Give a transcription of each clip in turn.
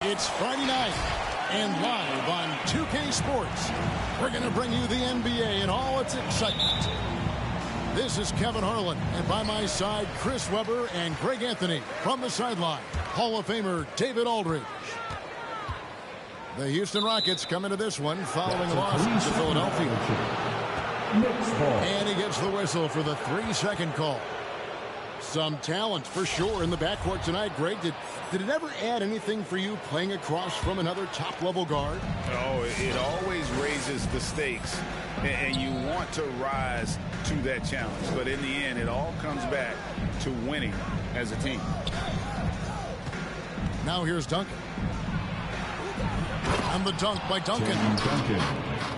It's Friday night, and live on 2K Sports, we're going to bring you the NBA and all its excitement. This is Kevin Harlan, and by my side, Chris Webber and Greg Anthony. From the sideline, Hall of Famer David Aldridge. The Houston Rockets come into this one following a loss to Philadelphia. And he gets the whistle for the 3-second call. Some talent for sure in the backcourt tonight, Greg. Did it ever add anything for you playing across from another top-level guard? Oh, it always raises the stakes, and you want to rise to that challenge. But in the end, it all comes back to winning as a team. Now here's Duncan. And the dunk by Duncan.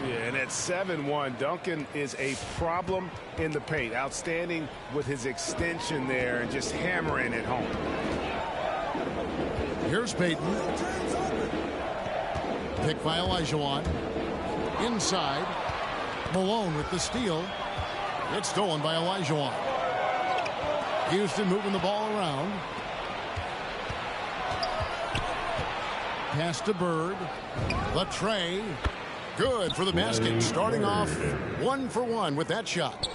Yeah, and at 7-1, Duncan is a problem in the paint. Outstanding with his extension there and just hammering it home. Here's Payton. Pick by Olajuwon. Inside. Malone with the steal. It's stolen by Olajuwon. Houston moving the ball around. Pass to Bird. The tray. Good for the basket. Starting off 1 for 1 with that shot.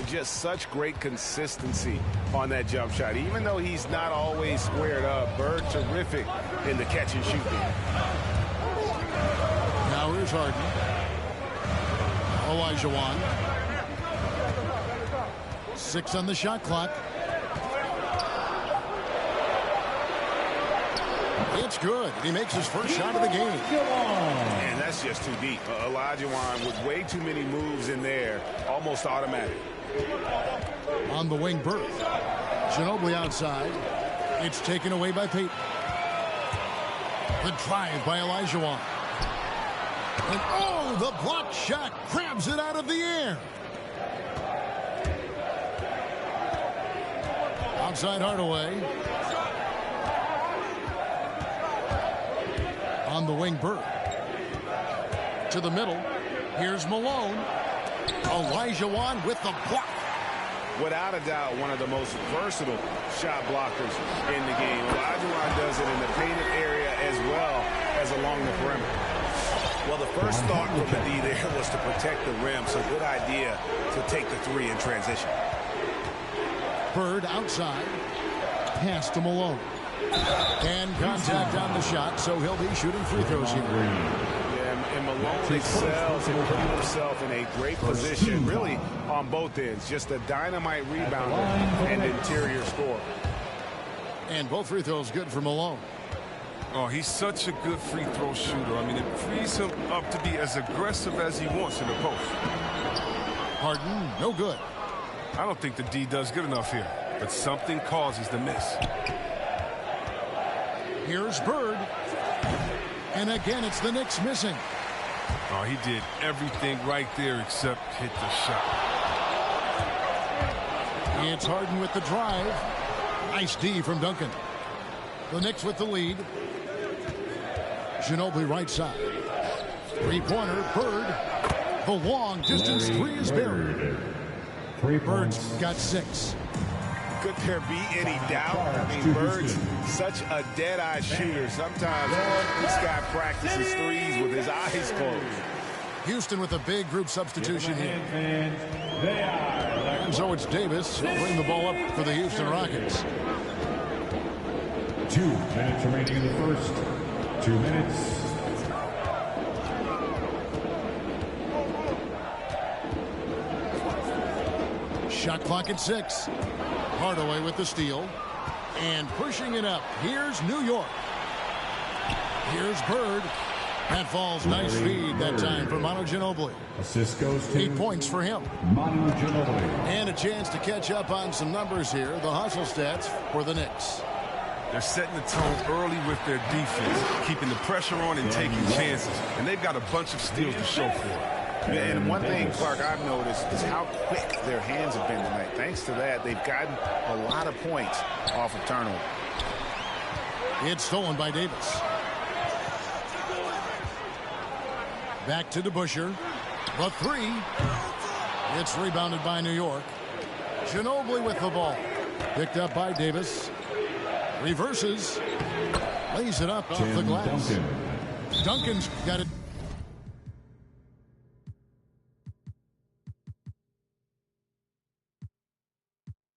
Just such great consistency on that jump shot. Even though he's not always squared up, Bird terrific in the catch and shoot game. Now here's Harden. Olajuwon. 6 on the shot clock. It's good. He makes his first shot of the game. And that's just too deep. Olajuwon with way too many moves in there. Almost automatic. On the wing, Bird. Ginobili outside. It's taken away by Payton. The drive by Olajuwon. And oh, the block shot grabs it out of the air. Outside Hardaway. On the wing, Bird. To the middle. Here's Malone. Olajuwon with the block. Without a doubt, one of the most versatile shot blockers in the game. Olajuwon does it in the painted area as well as along the perimeter. Well, the first thought from the D there was to protect the rim, so good idea to take the three in transition. Bird outside. Pass to Malone. And contact on the shot, so he'll be shooting free throws here. Yeah, and Malone excels in putting himself in a great position, really on both ends. Just a dynamite rebounder and interior scorer. And both free throws good for Malone. Oh, he's such a good free throw shooter. I mean, it frees him up to be as aggressive as he wants in the post. Harden, no good. I don't think the D does good enough here, but something causes the miss. Here's Bird. And again, it's the Knicks missing. Oh, he did everything right there except hit the shot. It's Harden with the drive. Nice D from Duncan. The Knicks with the lead. Ginobili right side. Three-pointer, Bird. The long distance three is buried. Bird's got 6. Could there be any doubt? I mean, Bird's such a dead-eye shooter. Sometimes this guy practices threes with his eyes closed. Houston with a big group substitution here. And so it's Davis who'll bring the ball up for the Houston Rockets. 2 minutes remaining in the first. 2 minutes. Shot clock at 6. Hardaway with the steal. And pushing it up. Here's New York. Here's Bird. That falls. Nice feed that time for Manu Ginobili. Assist goes to 8 points for him. Manu Ginobili. And a chance to catch up on some numbers here. The hustle stats for the Knicks. They're setting the tone early with their defense, keeping the pressure on and taking chances. And they've got a bunch of steals to show for it. And one thing, Clark, I've noticed is how quick their hands have been tonight. Thanks to that, they've gotten a lot of points off of turnover. It's stolen by Davis. Back to DeBusschere. The three. It's rebounded by New York. Ginobili with the ball. Picked up by Davis. Reverses. Lays it up off the glass. Duncan's got it.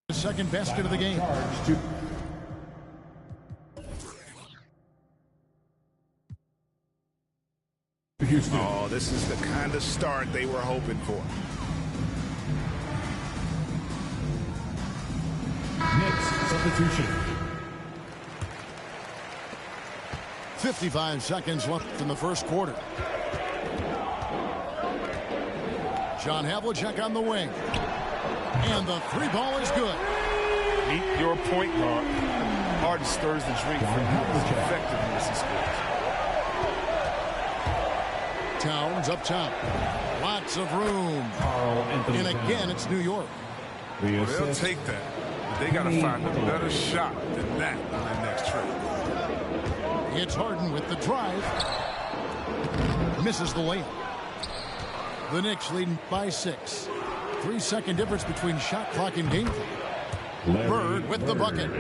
The second basket of the game. Houston. Oh, this is the kind of start they were hoping for. Knicks substitution. 55 seconds left in the first quarter. John Havlicek on the wing. And the three ball is good. Meet your point guard. Harden stirs the drink for his effectiveness he scores. Towns up top. Lots of room. And again, it's New York. Well, they'll take that. But they got to find a better shot than that on their next trip. It's Harden with the drive. Misses the layup. The Knicks leading by 6. 3-second difference between shot clock and game clock. Bird with the bucket.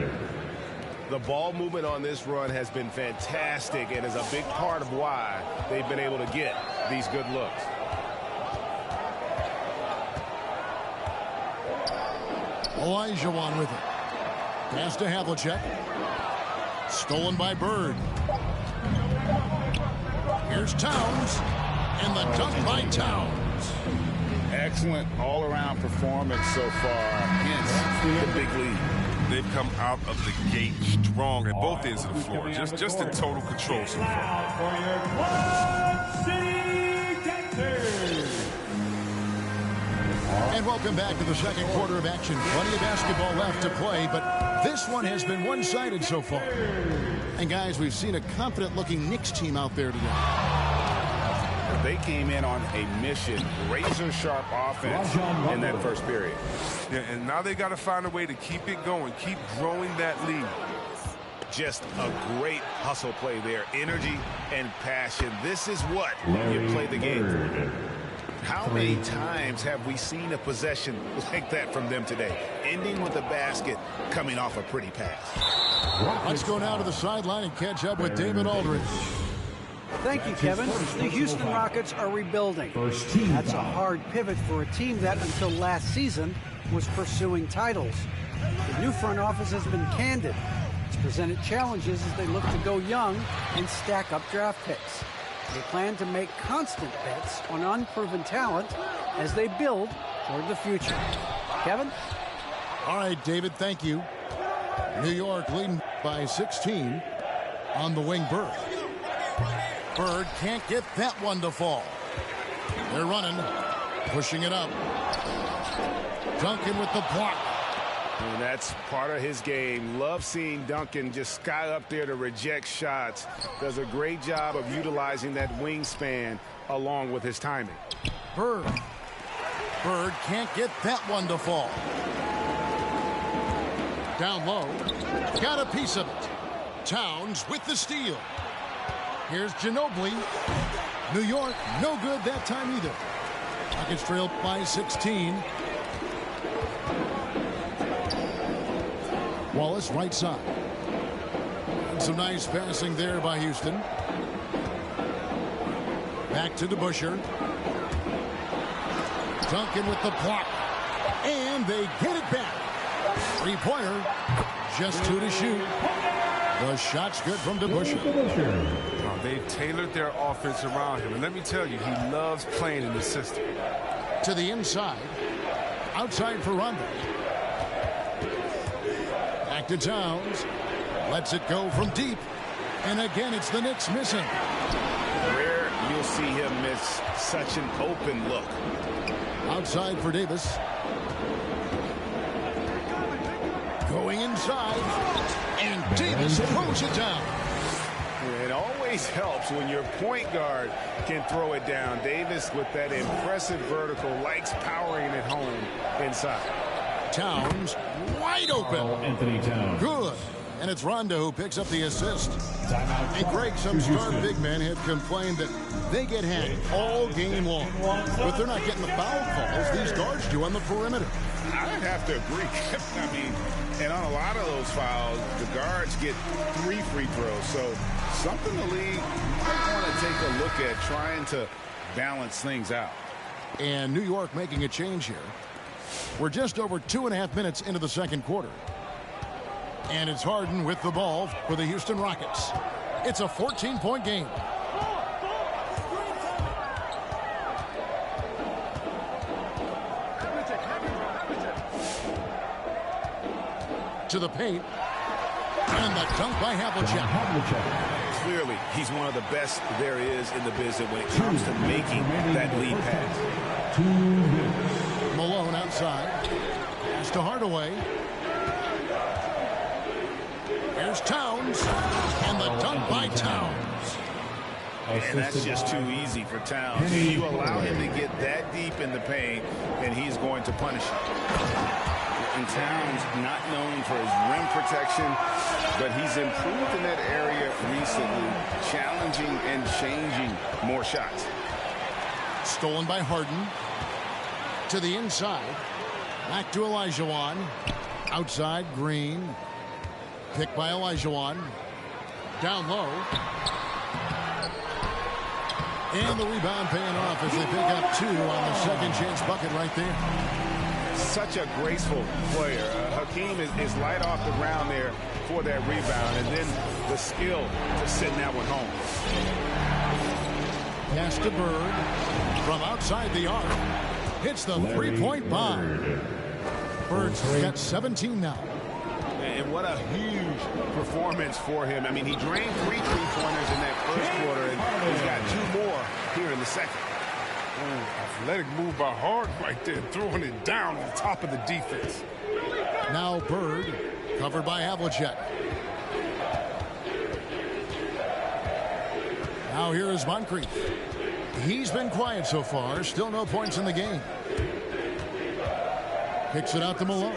The ball movement on this run has been fantastic and is a big part of why they've been able to get these good looks. Olajuwon with it. Pass to Havlicek. Stolen by Bird. Here's Towns. And the dunk by Towns. Excellent all-around performance so far. Hence the big lead. They've come out of the gate strong at both ends of the floor. Just in total control so far. For your Quad City Captors. And welcome back to the second quarter of action. Plenty of basketball left to play, but this one has been one-sided so far. And guys, we've seen a confident-looking Knicks team out there today. They came in on a mission, razor-sharp offense in that first period. Yeah, and now they got to find a way to keep it going, keep growing that lead. Just a great hustle play there. Energy and passion. This is what you play the game for. How many times have we seen a possession like that from them today? Ending with a basket, coming off a pretty pass. Let's go now to the sideline and catch up with David Aldridge. Thank you, Kevin. The Houston Rockets are rebuilding. That's a hard pivot for a team that, until last season, was pursuing titles. The new front office has been candid. It's presented challenges as they look to go young and stack up draft picks. They plan to make constant bets on unproven talent as they build toward the future. Kevin? All right, David, thank you. New York leading by 16 on the wing. Bird can't get that one to fall. They're running, pushing it up. Duncan with the block. And that's part of his game. Love seeing Duncan just sky up there to reject shots. Does a great job of utilizing that wingspan along with his timing. Bird can't get that one to fall. Down low. Got a piece of it. Towns with the steal. Here's Ginobili. New York, no good that time either. Rockets trailed by 16. Wallace right side. And some nice passing there by Houston. Back to DeBusschere. Duncan with the block. And they get it back. Three-pointer. Just 2 to shoot. The shot's good from DeBusschere. They've tailored their offense around him. And let me tell you, he loves playing in this system. To the inside. Outside for Rondo. Back to Towns. Lets it go from deep. And again, it's the Knicks missing. Rare you'll see him miss such an open look. Outside for Davis. Going Going inside. And Davis throws it down. It always helps when your point guard can throw it down. Davis, with that impressive vertical, likes powering it home inside. Towns wide open. Anthony Towns. Good. And it's Rondo who picks up the assist. And Greg, some star big men have complained that they get hacked all game long. But they're not getting the foul calls these guards do on the perimeter. I'd have to agree. I mean, and on a lot of those fouls, the guards get 3 free throws. So something the league might want to take a look at, trying to balance things out. And New York making a change here. We're just over 2.5 minutes into the second quarter. And it's Harden with the ball for the Houston Rockets. It's a 14-point game. To the paint. And the dunk by Havlicek. Clearly, he's one of the best there is in the business when it comes to making that lead pass. Malone outside. Pass to Hardaway. Here's Towns. And the dunk by Towns. And that's just too easy for Towns. You allow him to get that deep in the paint, and he's going to punish you. And Towns, not known for his rim protection, but he's improved in that area recently, challenging and changing more shots. Stolen by Harden. To the inside. Back to Olajuwon. Outside, Green. Picked by Olajuwon. Down low. And the rebound paying off as they pick up 2 on the second chance bucket right there. Such a graceful player. Hakeem is light off the ground there for that rebound, and then the skill to send that one home. Pass to Bird from outside the arc. Hits the three-point bomb. Bird's got 17 now. And what a huge performance for him. I mean, he drained 3 3-pointers in that first quarter, and he's got 2 more here in the second. Athletic move by Harden right there, throwing it down on top of the defense. Now Bird, covered by Havlicek. Now here is Moncrief. He's been quiet so far, still no points in the game. Kicks it out to Malone.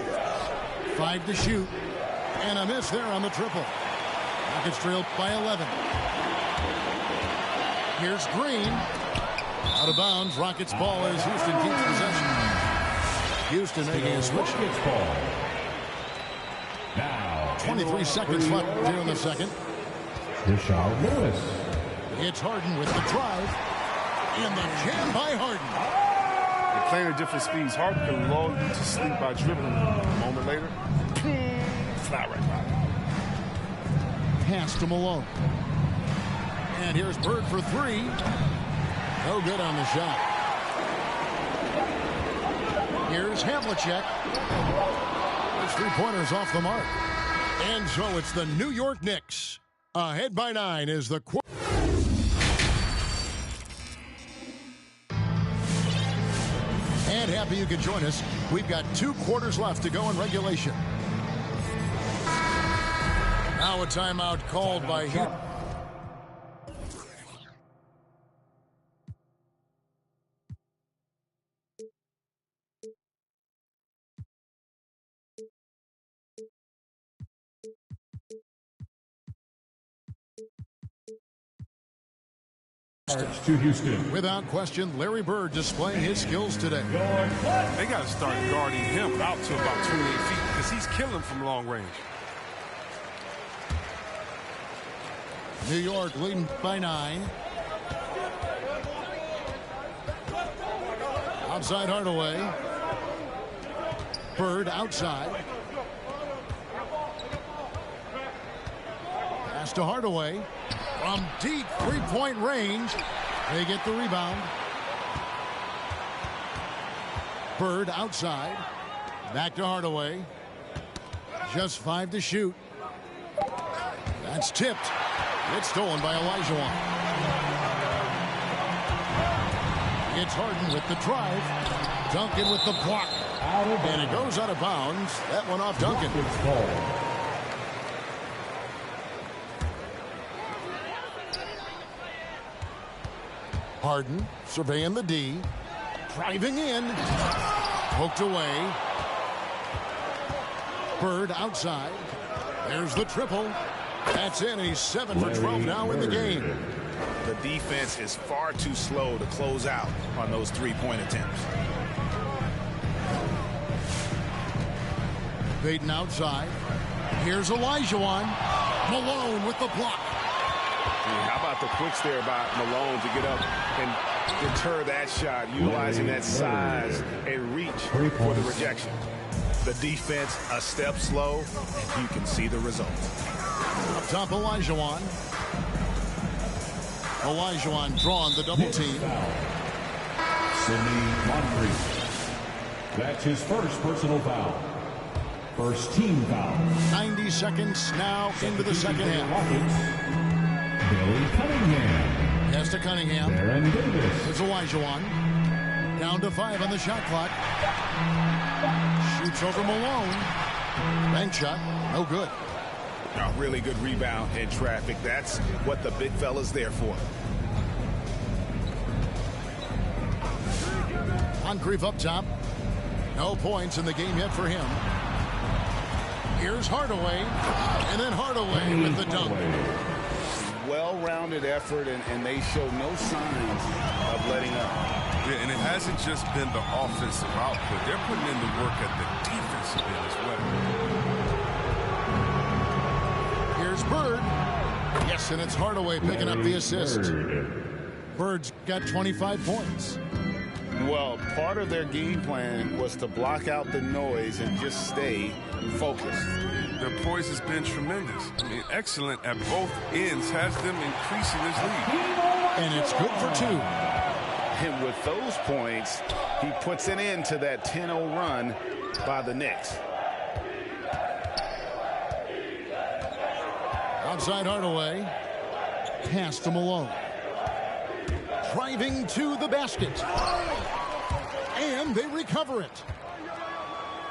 5 to shoot. And a miss there on the triple. Rockets trail by 11. Here's Green. Out of bounds. Rockets ball as Houston keeps possession. Houston making a switch. Ball. Now, 23 seconds left here in the second. Rashard Lewis. It's Harden with the drive. And the jam by Harden. They're playing at different speeds. Harden can lull you to sleep by dribbling. A moment later, flat right by. Pass to Malone. And here's Bird for 3. No good on the shot. Here's Havlicek. His 3-pointer's off the mark. And so it's the New York Knicks. Ahead by 9 is the quarter. And happy you could join us. We've got 2 quarters left to go in regulation. Now a timeout called by Houston. To Houston. Without question, Larry Bird displaying his skills today. They got to start guarding him out to about 28 feet because he's killing from long range. New York leading by 9. Outside Hardaway. Bird outside. Pass to Hardaway. From deep 3-point range. They get the rebound. Bird outside. Back to Hardaway. Just 5 to shoot. That's tipped. It's stolen by Olajuwon. It's Harden with the drive. Duncan with the block. And it goes out of bounds. That one off Duncan. Harden surveying the D. Driving in. Poked away. Bird outside. There's the triple. That's in. He's 7 for 12 now in the game. The defense is far too slow to close out on those three-point attempts. Baden outside. Here's Olajuwon. Malone with the block. How about the quicks there by Malone to get up and deter that shot, utilizing that size and reach for the rejection. The defense a step slow, and you can see the result. Up top, Olajuwon. Olajuwon drawn the double team. Sidney Moncrief. That's his first personal foul. First team foul. 90 seconds now into the second half. Billy Cunningham. Pass to Cunningham. Aaron Davis. Here's Olajuwon. Down to 5 on the shot clock. Shoots over Malone. Bank shot. No good. A really good rebound in traffic. That's what the big fella's there for. Moncrief up top. No points in the game yet for him. Here's Hardaway. And then Hardaway with the dunk. Well-rounded effort, and they show no signs of letting up. Yeah, and it hasn't just been the offensive output. They're putting in the work at the defensive end as well. Here's Bird. Yes, and it's Hardaway picking up the assist. Bird's got 25 points. Well, part of their game plan was to block out the noise and just stay focused. Their poise has been tremendous. I mean, excellent at both ends, has them increasing this lead. And it's good for 2. And with those points, he puts an end to that 10-0 run by the Knicks. Outside Hardaway. Pass to Malone. Driving to the basket. And they recover it.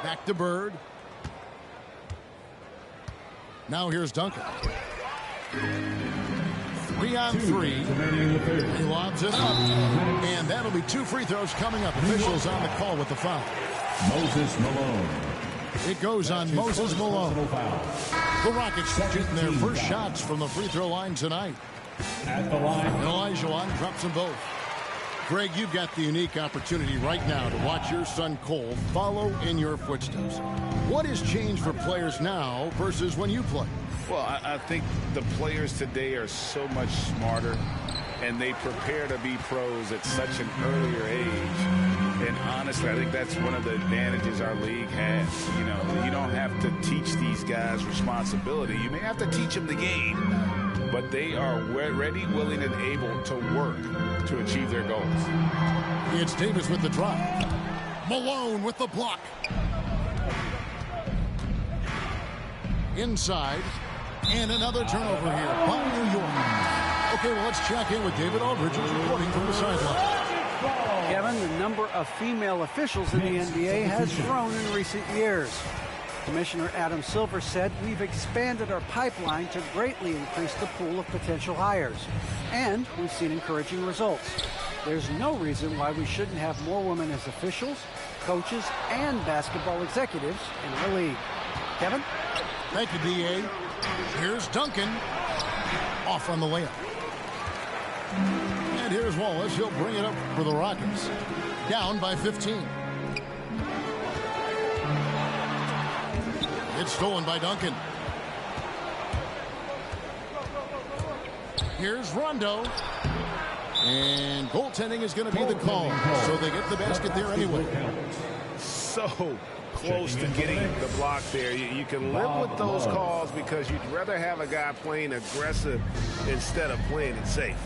Back to Bird. Now here's Duncan. 3 on 3. He lobs it up. And that'll be 2 free throws coming up. Officials on the call with the foul. Moses Malone. It goes on Moses Malone. The Rockets shooting their first shots from the free throw line tonight. At the line. And Olajuwon drops them both. Greg, you've got the unique opportunity right now to watch your son Cole follow in your footsteps. What has changed for players now versus when you played? Well, I think the players today are so much smarter, and they prepare to be pros at such an earlier age. And honestly, I think that's one of the advantages our league has. You know, you don't have to teach these guys responsibility. You may have to teach them the game, but they are ready, willing, and able to work to achieve their goals. It's Davis with the drive. Malone with the block. Inside. And another turnover here by New York. Okay, well, let's check in with David Aldridge, who's reporting from the sideline. Kevin, the number of female officials in the NBA has grown in recent years. Commissioner Adam Silver said, "We've expanded our pipeline to greatly increase the pool of potential hires. And we've seen encouraging results. There's no reason why we shouldn't have more women as officials, coaches, and basketball executives in our league." Kevin? Thank you, D.A. Here's Duncan. Off on the layup. And here's Wallace. He'll bring it up for the Rockets. Down by 15. It's stolen by Duncan. Here's Rondo. And goaltending is going to be the call. So they get the basket there anyway. So close to getting the block there. You can live with those calls because you'd rather have a guy playing aggressive instead of playing it safe.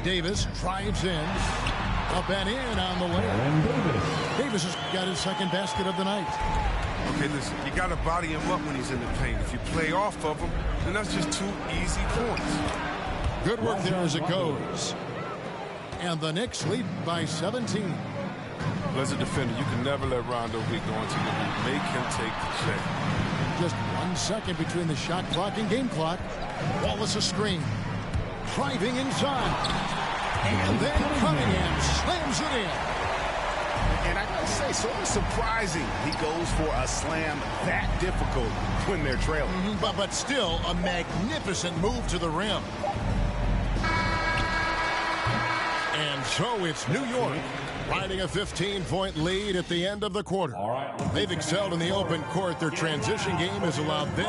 Davis drives in. Up and in on the way. Davis has got his second basket of the night. Okay, listen, you got to body him up when he's in the paint. If you play off of him, then that's just 2 easy points. Good work there as it goes. And the Knicks lead by 17. As a defender, you can never let Rondo be going to the hoop. Make him take the check. Just 1 second between the shot clock and game clock. Wallace a screen. Driving inside. And then Cunningham slams it in. And I gotta say, sort of surprising he goes for a slam that difficult when they're trailing. But still a magnificent move to the rim. And so it's New York riding a 15-point lead at the end of the quarter. They've excelled in the open court. Their transition game has allowed them.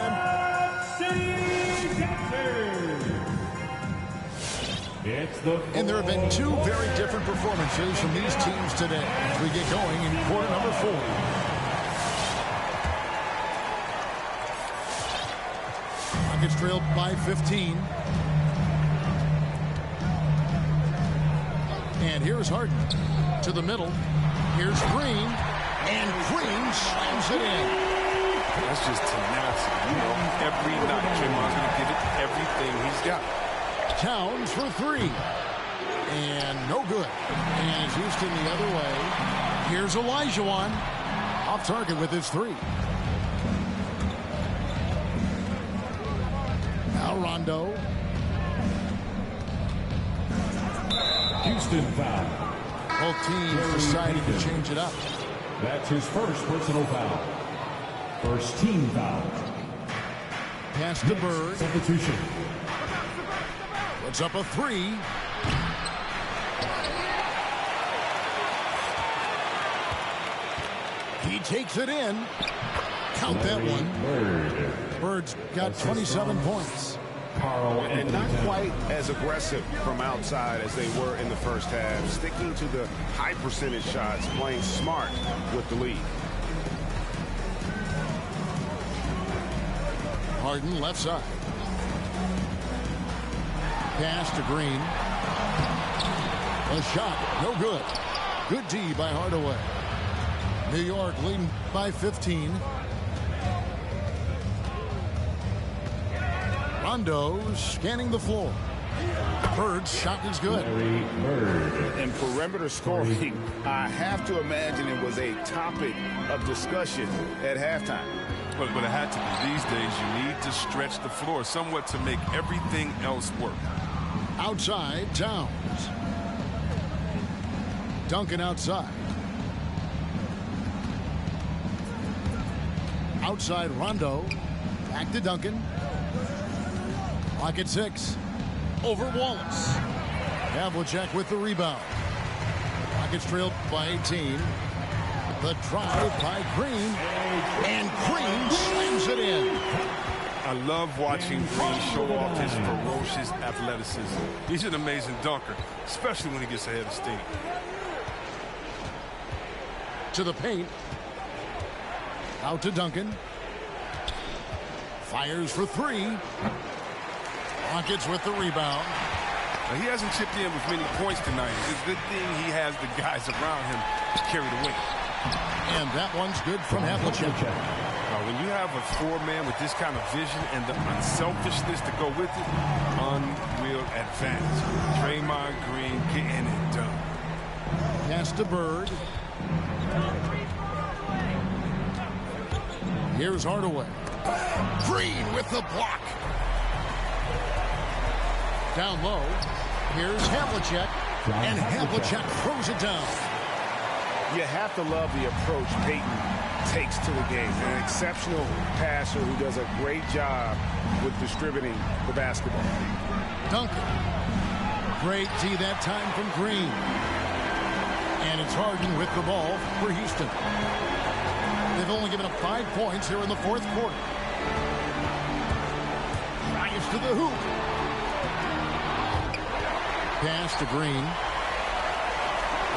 And there have been two very different performances from these teams today as we get going in quarter number 4. Rockets trailed by 15. And here's Harden to the middle. Here's Green. And Green slams it in. That's just tenacity. You know, every night Draymond's going to give it everything he's got. Towns for 3. And no good. And it's Houston the other way. Here's Olajuwon. Off target with his 3. Now Rondo. Houston foul. Both teams deciding to change it up. That's his first personal foul. First team foul. Pass to Bird. Substitution. Puts up a 3. He takes it in. Count that one. Bird's got 27 points. And not quite as aggressive from outside as they were in the first half. Sticking to the high percentage shots, playing smart with the lead. Harden left side. Pass to Green. A shot, no good. Good D by Hardaway. New York leading by 15. Rondo scanning the floor. Bird's shot is good. And perimeter scoring, I have to imagine it was a topic of discussion at halftime. But it had to be. These days, you need to stretch the floor somewhat to make everything else work. Outside, Towns. Duncan outside. Outside, Rondo. Back to Duncan. Clock at 6. Over Wallace. Havlicek with the rebound. Rockets trailed by 18. The drive by Green. And Green slams it in. I love watching Green show off his ferocious athleticism. He's an amazing dunker, especially when he gets ahead of steam. To the paint. Out to Duncan. Fires for 3. Rockets with the rebound. Now, he hasn't chipped in with many points tonight. It's a good thing he has the guys around him to carry the weight. And that one's good from Havlicek. Now, when you have a 4-man with this kind of vision and the unselfishness to go with it, unreal advantage. Draymond Green getting it done. Pass to Bird. Here's Hardaway. Green with the block. Down low. Here's Havlicek. And Havlicek throws it down. You have to love the approach Peyton takes to the game. An exceptional passer who does a great job with distributing the basketball. Duncan. Great D that time from Green. And it's Harden with the ball for Houston. They've only given up 5 points here in the fourth quarter. Drives to the hoop. Pass to Green.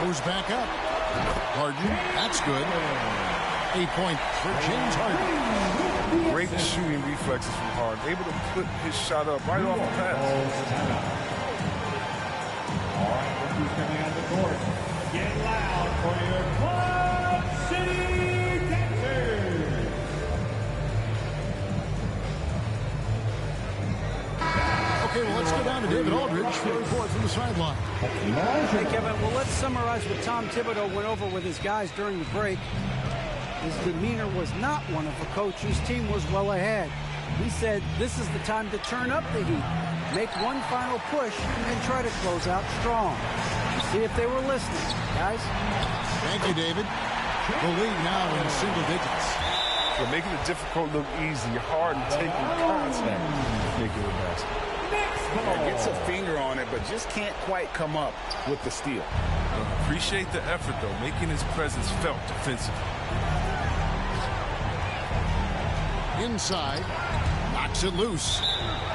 Goes back up. Harden, that's good. 8 points for James Harden. Great shooting reflexes from Harden. Able to put his shot up right off the pass. All right, who's coming on the court? Get loud for your Club City Dancers. Okay, well, let's go down time to David Aldridge for a report from the sideline. Hey, Kevin, well, let's summarize what Tom Thibodeau went over with his guys during the break. His demeanor was not one of a coach whose team was well ahead. He said this is the time to turn up the heat, make one final push, and try to close out strong. See if they were listening, guys. Thank you, David. The lead now in single digits. They're making it difficult look easy, hard and taking contact. Make it a basket. Gets a finger on it, but just can't quite come up with the steal. Appreciate the effort, though, making his presence felt defensively. Inside, knocks it loose.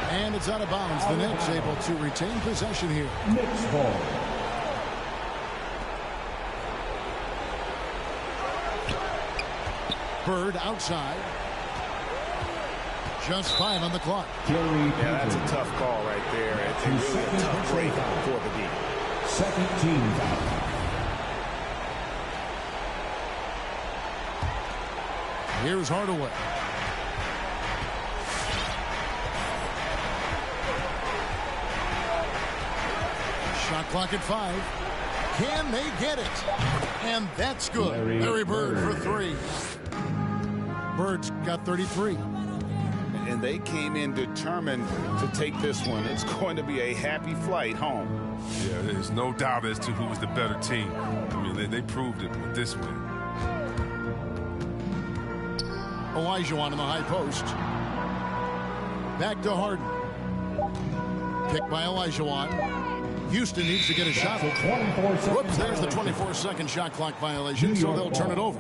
And it's out of bounds. The Knicks able to retain possession here. Knicks ball. Bird outside. Just 5 on the clock. Yeah, that's a tough call right there. It's really a tough break for the D. Second team foul. Here's Hardaway. Shot clock at 5. Can they get it? And that's good. Larry Bird for 3. Bird's got 33. And they came in determined to take this one. It's going to be a happy flight home. Yeah, there's no doubt as to who was the better team. I mean, they proved it with this win. Olajuwon in the high post. Back to Harden. Picked by Olajuwon. Houston needs to get a shot. Whoops, there's the 24-second shot clock violation, so they'll turn it over.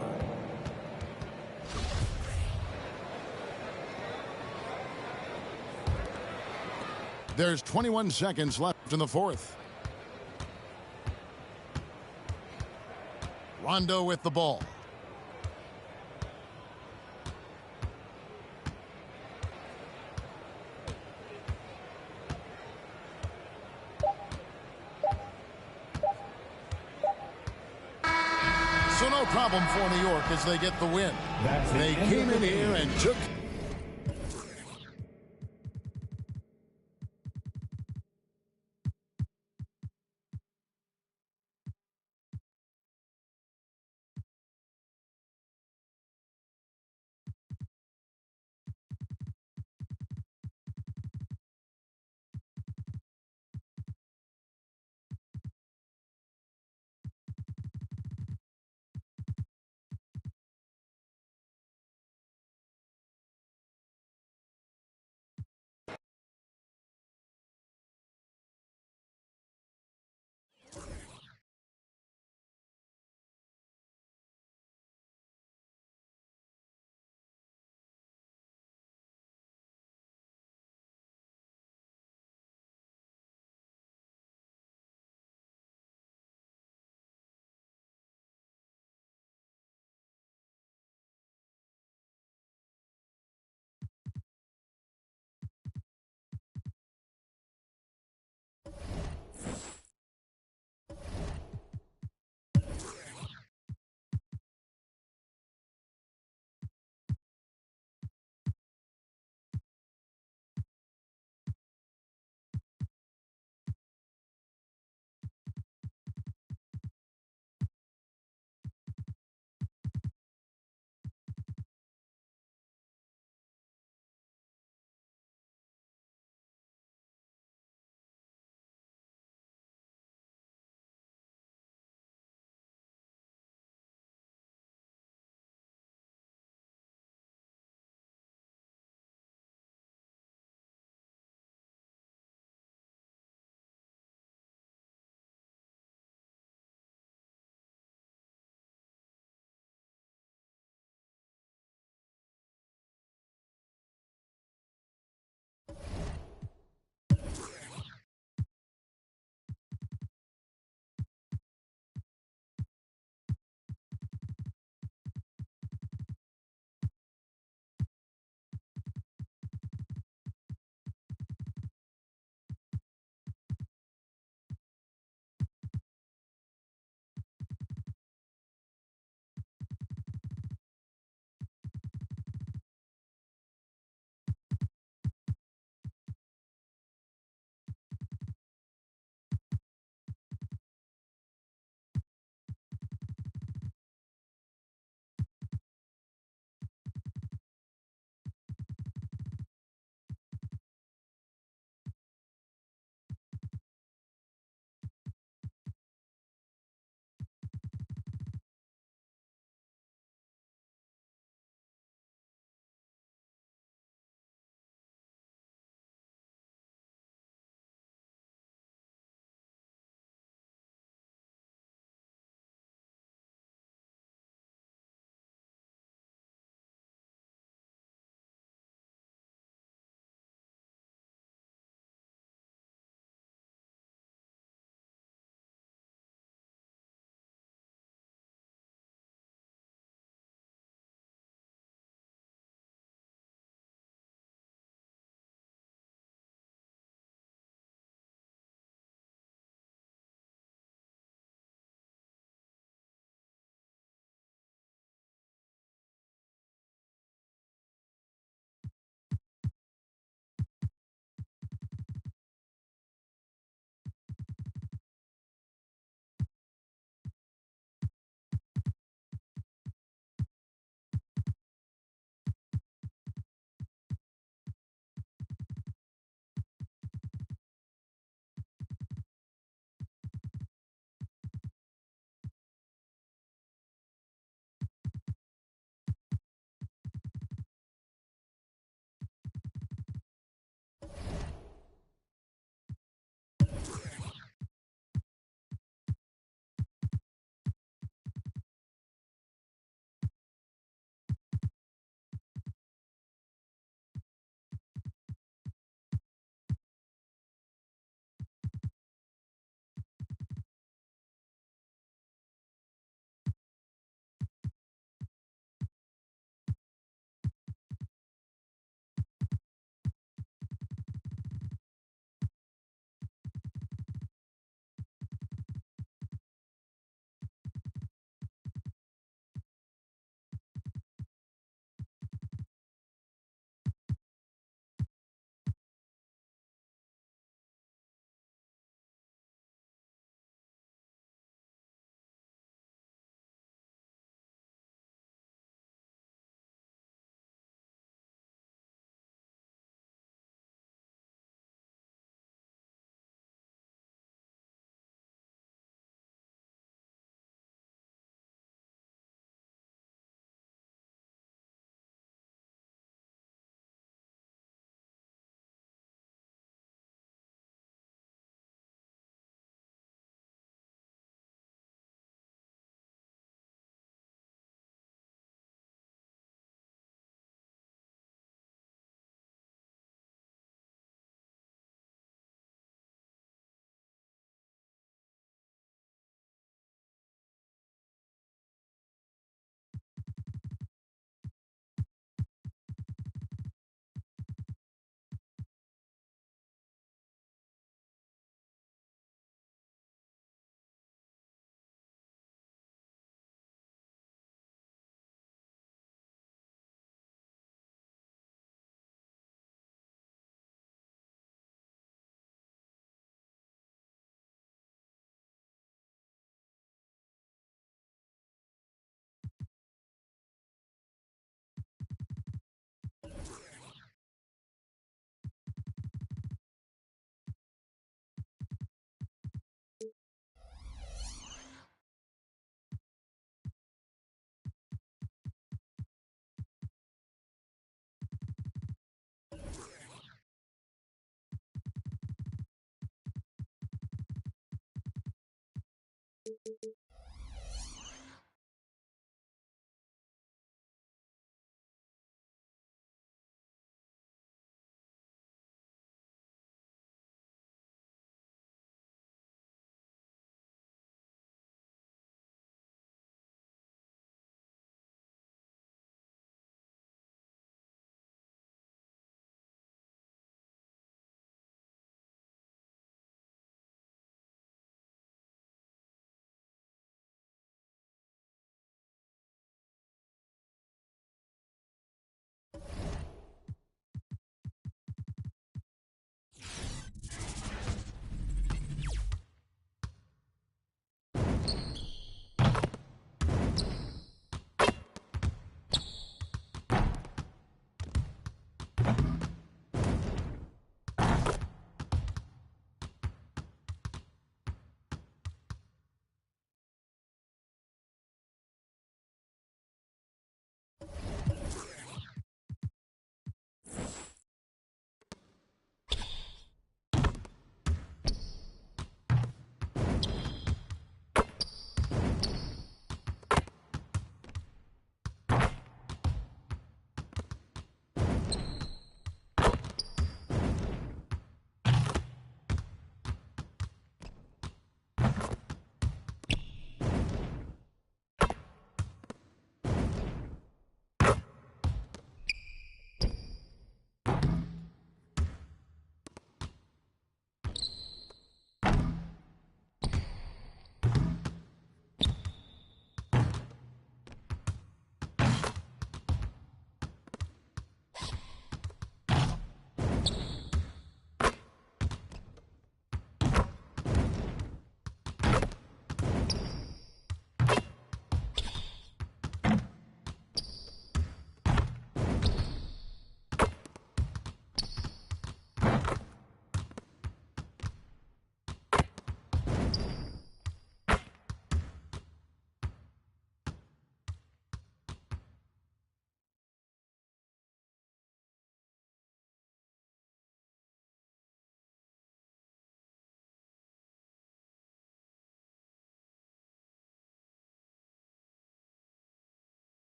There's 21 seconds left in the fourth. Rondo with the ball. So no problem for New York as they get the win. They came in here and took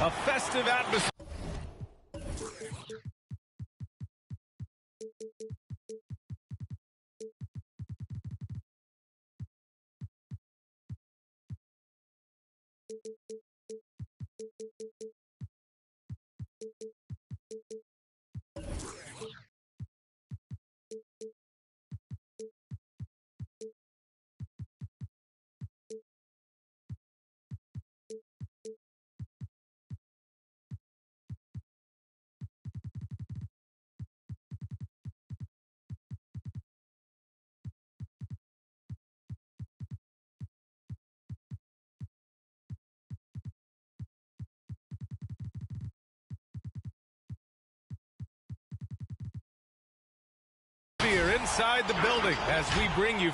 A festive atmosphere. Inside the building as we bring you.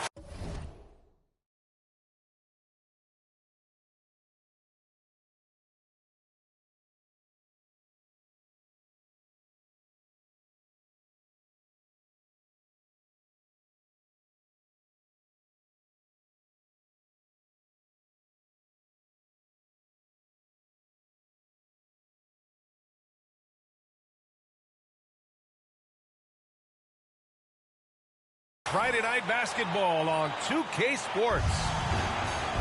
Friday Night Basketball on 2K Sports.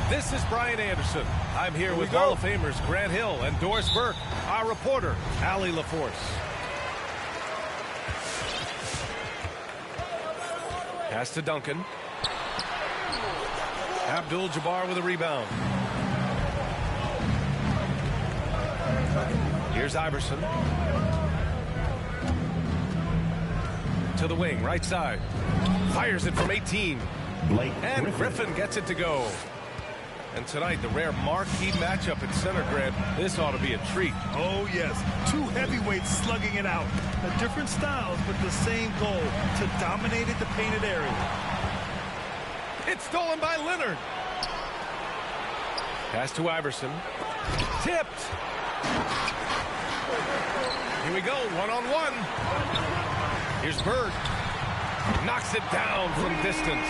This is Brian Anderson. I'm here with Hall of Famers Grant Hill and Doris Burke, our reporter, Allie LaForce. Pass to Duncan. Abdul-Jabbar with a rebound. Here's Iverson. To the wing, right side. Fires it from 18. And Griffin gets it to go. And tonight, the rare marquee matchup at center, Grant. This ought to be a treat. Oh, yes. Two heavyweights slugging it out. Different styles, but the same goal, to dominate the painted area. It's stolen by Leonard. Pass to Iverson. Tipped. Here we go, one-on-one. Here's Bird. Knocks it down from distance.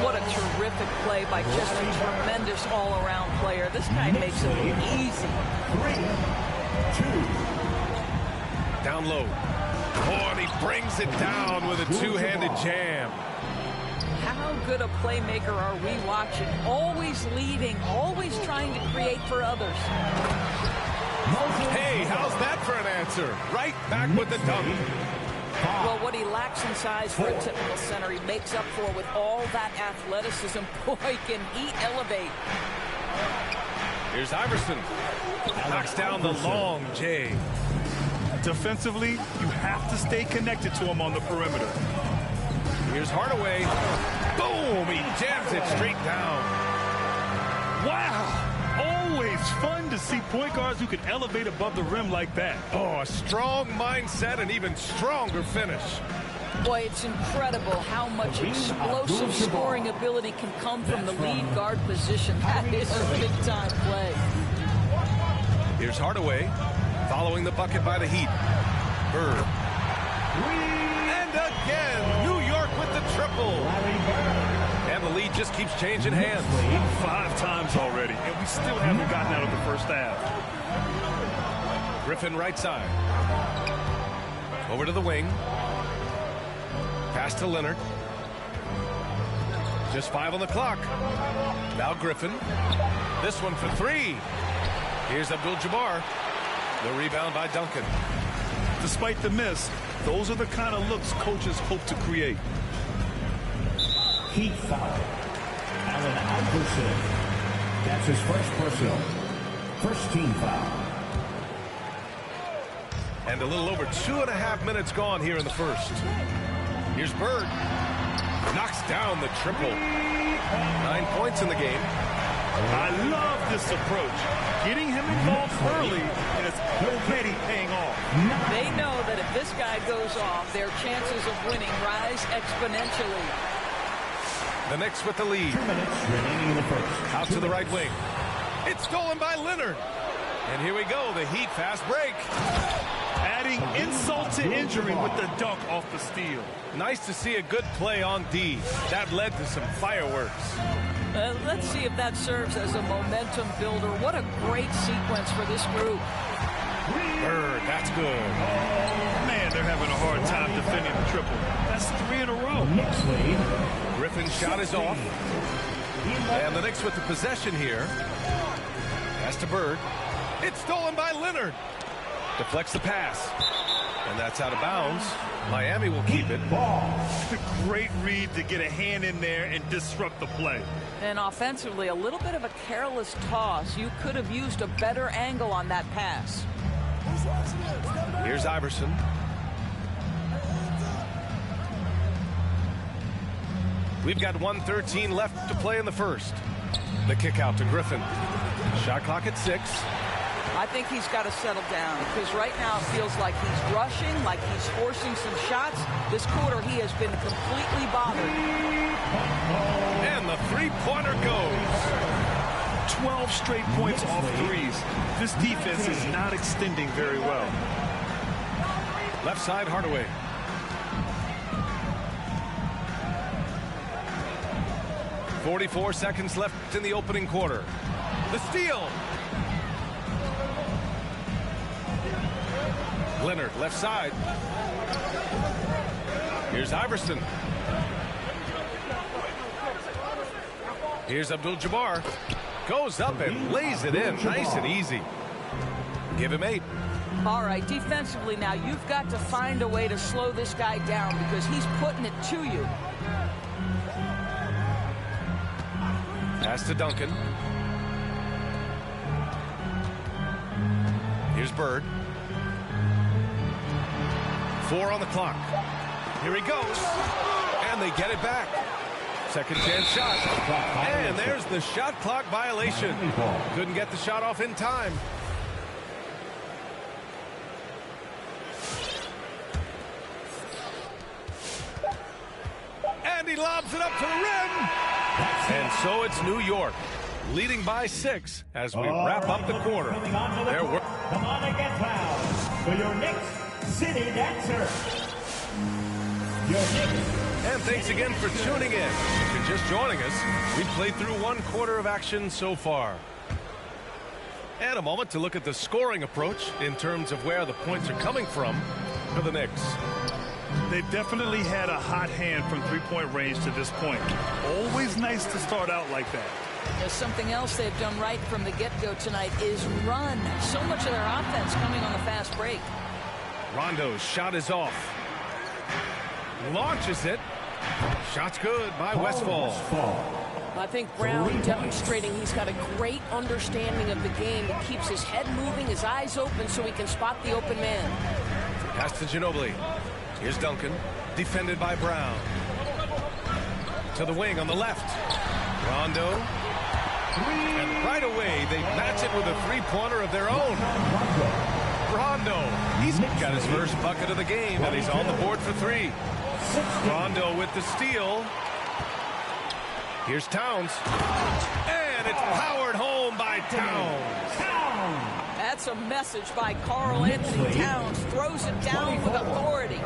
What a terrific play by just a tremendous all-around player. This guy makes it look easy. 3, 2. Down low. Oh, and he brings it down with a two-handed jam. How good a playmaker are we watching? Always leading, always trying to create for others. Hey, how's that for an answer? Right back with the dunk. Well, what he lacks in size for a typical center, he makes up for with all that athleticism. Boy, can he elevate. Here's Iverson. Knocks down the long J. Defensively, you have to stay connected to him on the perimeter. Here's Hardaway. Boom! He jams it straight down. Wow! Always fun to see point guards who can elevate above the rim like that. Oh, a strong mindset and even stronger finish. Boy, it's incredible how much explosive scoring ability can come from the lead guard position. That is a big-time play. Here's Hardaway, following the bucket by the Heat. Bird. And again, New York with the triple. And the lead just keeps changing hands. 5 times already, and we still haven't gotten out of the first half. Griffin right side. Over to the wing. Pass to Leonard. Just 5 on the clock. Now Griffin. This one for 3. Here's Abdul-Jabbar. The rebound by Duncan. Despite the miss, those are the kind of looks coaches hope to create. Heat foul. Allen Iverson. That's his first personal. First team foul. And a little over 2.5 minutes gone here in the first. Here's Bird. Knocks down the triple. 9 points in the game. I love this approach. Getting him involved early, and it's already paying off. They know that if this guy goes off, their chances of winning rise exponentially. The Knicks with the lead. 2 minutes remaining in the first. Out to the right wing. It's stolen by Leonard. And here we go, the Heat fast break. Adding insult to injury with the dunk off the steal. Nice to see a good play on D. That led to some fireworks. Let's see if that serves as a momentum builder. What a great sequence for this group. Bird, that's good. Man, they're having a hard time defending the triple. That's 3 in a row. Griffin's shot is off. And the Knicks with the possession here. Pass to Bird. It's stolen by Leonard. Deflects the pass. And that's out of bounds. Miami will keep it. A great read to get a hand in there and disrupt the play. And offensively, a little bit of a careless toss. You could have used a better angle on that pass. Here's Iverson. We've got 1:13 left to play in the first. The kick out to Griffin. Shot clock at 6. I think he's got to settle down because right now it feels like he's rushing, like he's forcing some shots. This quarter he has been completely bothered. And the three-pointer goes. 12 straight points off threes. This defense is not extending very well. Left side, Hardaway. .44 seconds left in the opening quarter. The steal. Leonard, left side. Here's Iverson. Here's Abdul-Jabbar. Goes up and lays it in. Nice and easy. Give him 8. All right, defensively now, you've got to find a way to slow this guy down because he's putting it to you. Pass to Duncan. Here's Bird. 4 on the clock. Here he goes. And they get it back. Second chance shot. And there's the shot clock violation. Couldn't get the shot off in time. And he lobs it up to the rim. And so it's New York, leading by 6 as we wrap up the quarter. There were. Come on and get loud for your Knicks City Dancer. Your Knicks. And thanks again for tuning in. If you're just joining us, we've played through 1 quarter of action so far. And a moment to look at the scoring approach in terms of where the points are coming from for the Knicks. They've definitely had a hot hand from three-point range to this point. Always nice to start out like that. Something else they've done right from the get-go tonight is run. So much of their offense coming on the fast break. Rondo's shot is off. Launches it. Shot's good by Westfall. I think Brown demonstrating he's got a great understanding of the game. He keeps his head moving, his eyes open so he can spot the open man. Pass to Ginobili. Here's Duncan, defended by Brown. To the wing on the left. Rondo. And right away, they match it with a three-pointer of their own. Rondo. He's got his first bucket of the game, and he's on the board for 3. Rondo with the steal. Here's Towns. And it's powered home by Towns. That's a message by Karl Anthony Towns. Throws it down with authority.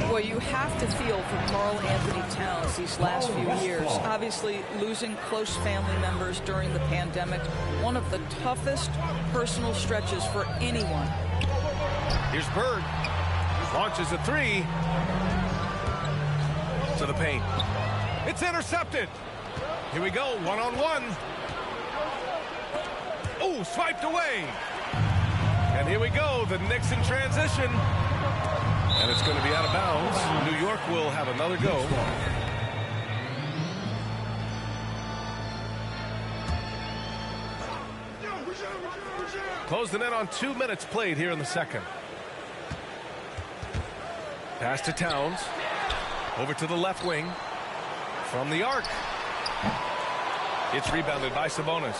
Boy, you have to feel for Karl Anthony Towns these last few years. Obviously, losing close family members during the pandemic, one of the toughest personal stretches for anyone. Here's Bird. Launches a 3. To the paint. It's intercepted. Here we go, one-on-one. Oh, swiped away. And here we go, the Knicks in transition. And it's going to be out of bounds. New York will have another go. Close the net on 2 minutes played here in the second. Pass to Towns. Over to the left wing. From the arc. It's rebounded by Sabonis.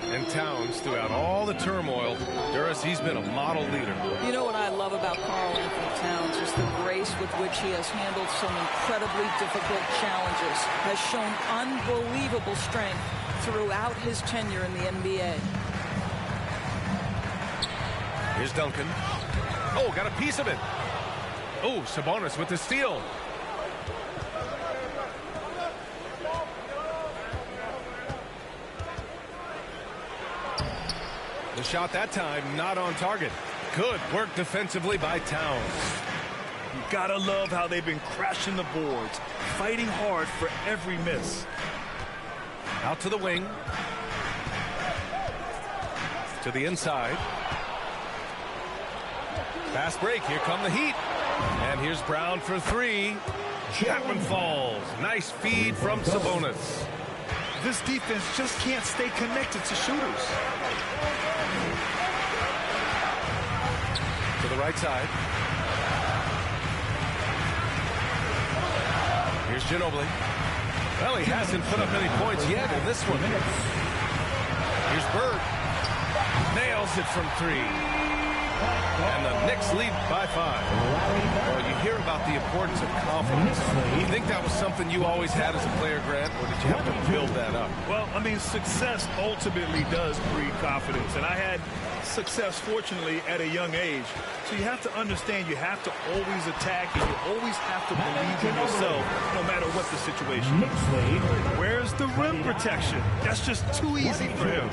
And Towns, throughout all the turmoil, Duras, he's been a model leader. You know what I love about Karl Anthony Towns is the grace with which he has handled some incredibly difficult challenges, has shown unbelievable strength throughout his tenure in the NBA. Here's Duncan. Oh, got a piece of it. Oh, Sabonis with the steal. The shot that time not on target. Good work defensively by Towns. You gotta love how they've been crashing the boards, fighting hard for every miss. Out to the wing. To the inside. Fast break. Here come the Heat. And here's Brown for three. That one falls. Nice feed from Sabonis. This defense just can't stay connected to shooters. To the right side. Here's Ginobili. Well, he hasn't put up any points yet in this one. Here's Bird. Nails it from three. And the Knicks lead by 5. Well, you hear about the importance of confidence. Do you think that was something you always had as a player, Grant, or did you have to build that up? Well, I mean, success ultimately does breed confidence. And I had success, fortunately, at a young age. So you have to understand you have to always attack and you always have to believe in yourself no matter what the situation. Where's the rim protection? That's just too easy for him.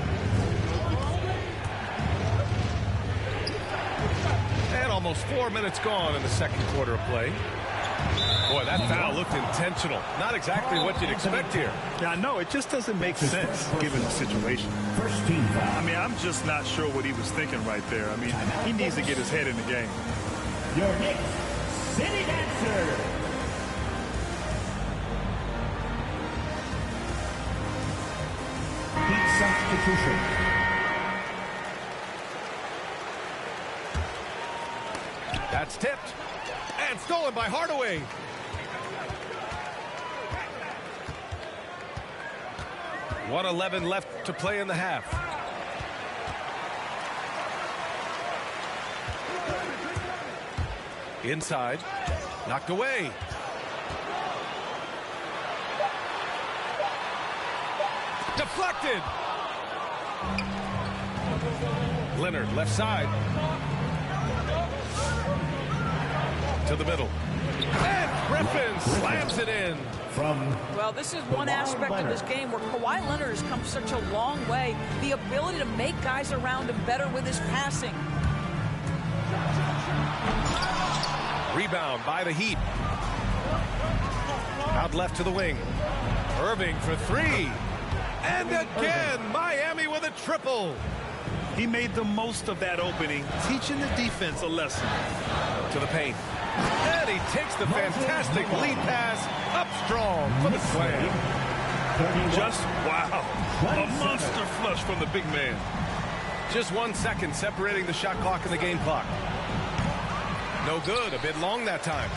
And almost 4 minutes gone in the second quarter of play. Boy, that foul looked intentional. Not exactly what you'd expect here. Yeah, no, it just doesn't make sense given the situation. First team foul. I mean, I'm just not sure what he was thinking right there. I mean, he needs to get his head in the game. Your Knicks City Dancer. Heat substitution. That's tipped. And stolen by Hardaway. .111 left to play in the half. Inside. Knocked away. Deflected. Leonard, left side. To the middle. And Griffin slams it in. Well, this is one aspect of this game where Kawhi Leonard has come such a long way. The ability to make guys around him better with his passing. Rebound by the Heat. Out left to the wing. Irving for three. And again, Miami with a triple. He made the most of that opening, teaching the defense a lesson. To the paint. And he takes the fantastic lead pass up strong for the slam. Just, wow, a monster flush from the big man. Just 1 second separating the shot clock and the game clock. No good, a bit long that time.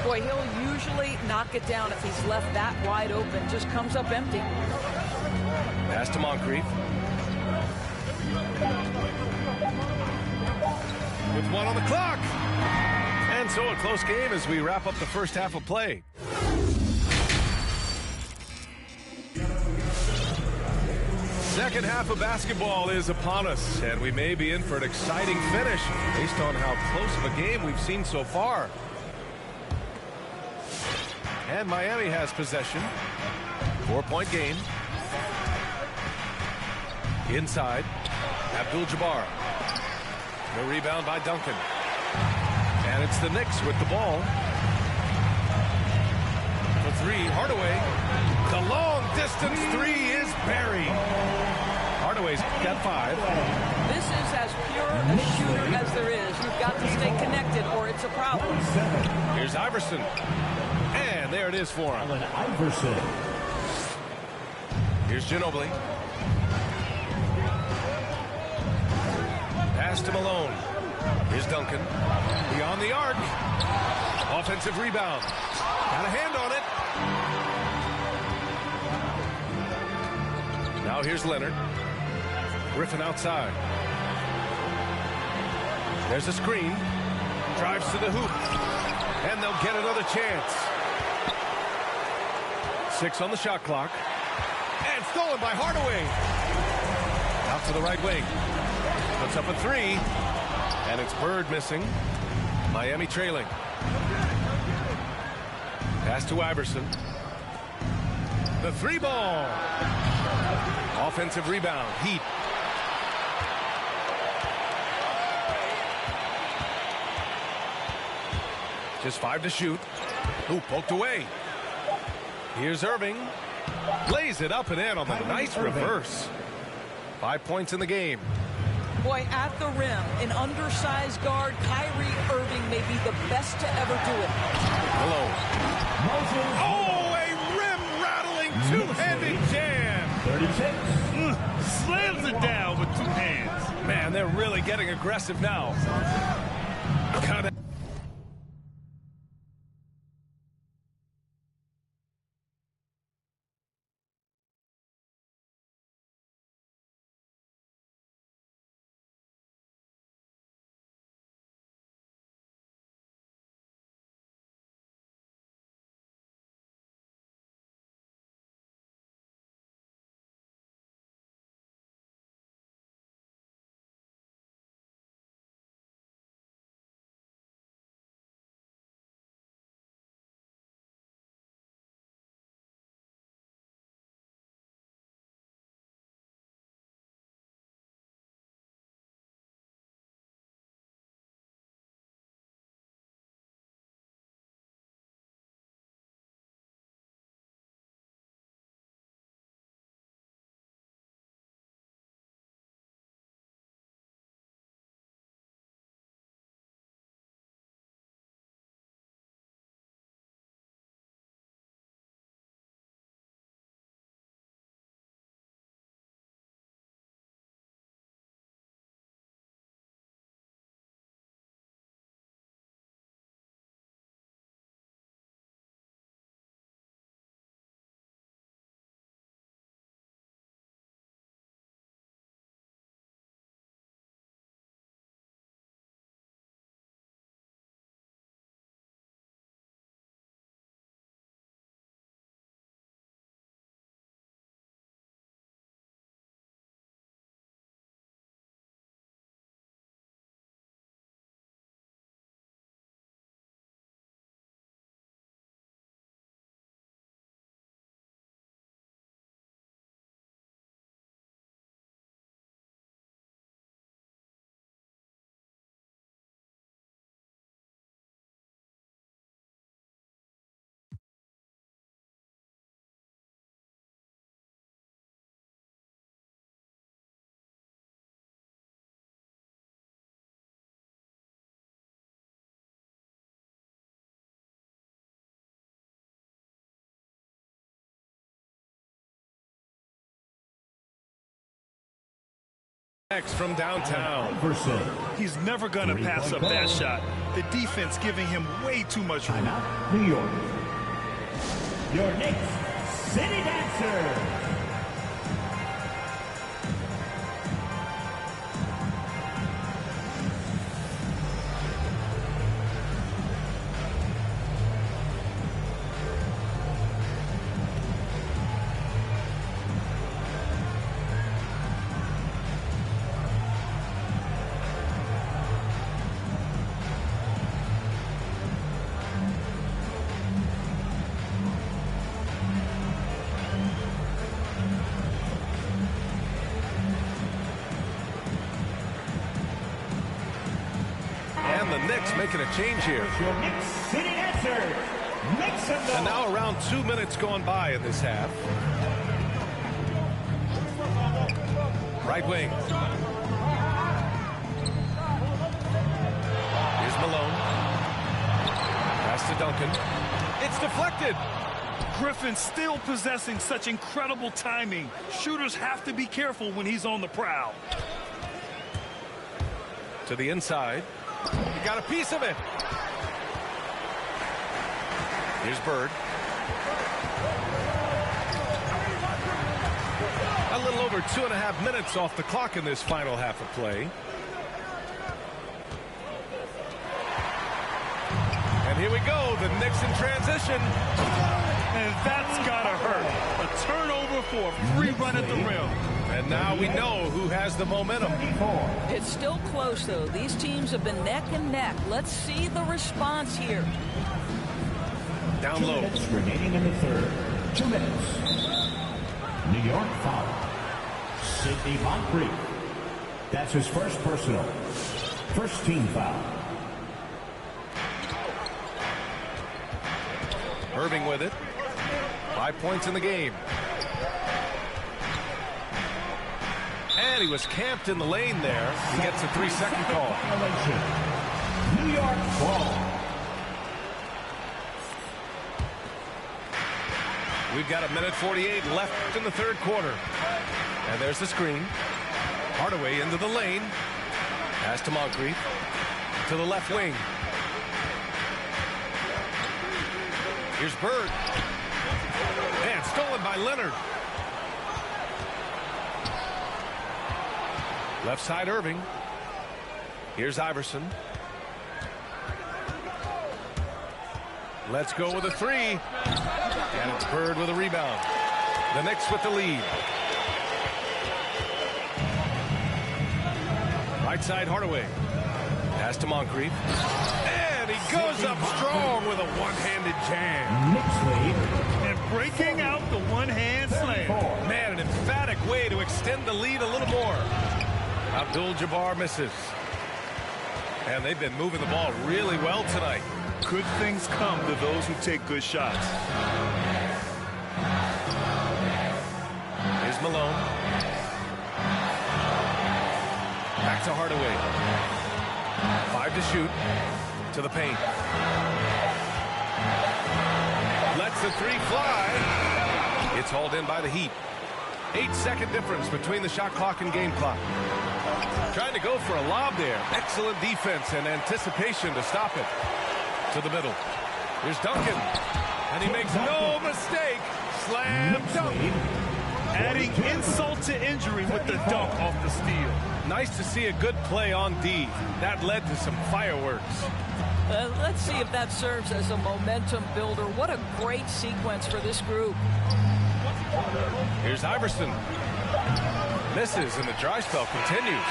Boy, he'll usually knock it down if he's left that wide open. Just comes up empty. Pass to Moncrief. With 1 on the clock. And so a close game as we wrap up the first half of play. Second half of basketball is upon us, and we may be in for an exciting finish based on how close of a game we've seen so far. And Miami has possession. 4-point game. Inside, Abdul-Jabbar. No rebound by Duncan. And it's the Knicks with the ball. For three, Hardaway. The long distance three is buried. Hardaway's got 5. This is as pure a shooter as there is. You've got to stay connected or it's a problem. Here's Iverson. And there it is for him. Iverson. Here's Ginobili. Pass to Malone. Here's Duncan. Beyond the arc. Offensive rebound. Got a hand on it. Now here's Leonard. Griffin outside. There's a screen. Drives to the hoop. And they'll get another chance. 6 on the shot clock. And stolen by Hardaway. Out to the right wing. Puts up a 3. And it's Bird missing. Miami trailing. Pass to Iverson. The 3 ball. Offensive rebound. Heat. Just 5 to shoot. Ooh, poked away. Here's Irving. Lays it up and in on the nice reverse. 5 points in the game. Boy, at the rim, an undersized guard, Kyrie Irving may be the best to ever do it. Malone. Oh, a rim-rattling two-handed jam. 36. Slams it down with 2 hands. Man, they're really getting aggressive now. Cut it. Next from downtown. He's never going to pass up that shot. The defense giving him way too much room. New York. Your Knicks City Dancer. The Knicks making a change here. Your Knicks City Dancers. Make some noise. And now around 2 minutes gone by in this half. Right wing. Here's Malone. Pass to Duncan. It's deflected. Griffin still possessing such incredible timing. Shooters have to be careful when he's on the prowl. To the inside. He got a piece of it. Here's Bird. A little over 2.5 minutes off the clock in this final half of play. And here we go, the Knicks in transition. And that's gotta hurt. A turnover for a free run at the rim. And now we know who has the momentum. It's still close, though. These teams have been neck and neck. Let's see the response here. Down low. 2 minutes remaining in the third. 2 minutes. New York foul. Sidney Moncrief. That's his first personal. First team foul. Irving with it. 5 points in the game. And he was camped in the lane there. He gets a 3-second call. New York ball. We've got 1:48 left in the third quarter. And there's the screen. Hardaway into the lane. Pass to Moncrief. To the left wing. Here's Bird. And stolen by Leonard. Left side Irving. Here's Iverson. Let's go with a three. And it's Bird with a rebound. The Knicks with the lead. Right side Hardaway. Pass to Moncrief. And he goes up strong with a one-handed jam. And breaking out the one-hand slam. Man, an emphatic way to extend the lead a little more. Abdul-Jabbar misses. And they've been moving the ball really well tonight. Good things come to those who take good shots. Here's Malone. Back to Hardaway. 5 to shoot. To the paint. Lets the three fly. It's hauled in by the Heat. 8-second difference between the shot clock and game clock. Trying to go for a lob there. Excellent defense and anticipation to stop it. To the middle. Here's Duncan. And he makes no mistake. Slam dunk. Adding insult to injury with the dunk off the steal. Nice to see a good play on D. That led to some fireworks. Let's see if that serves as a momentum builder. What a great sequence for this group. Here's Iverson. Misses, and the dry spell continues.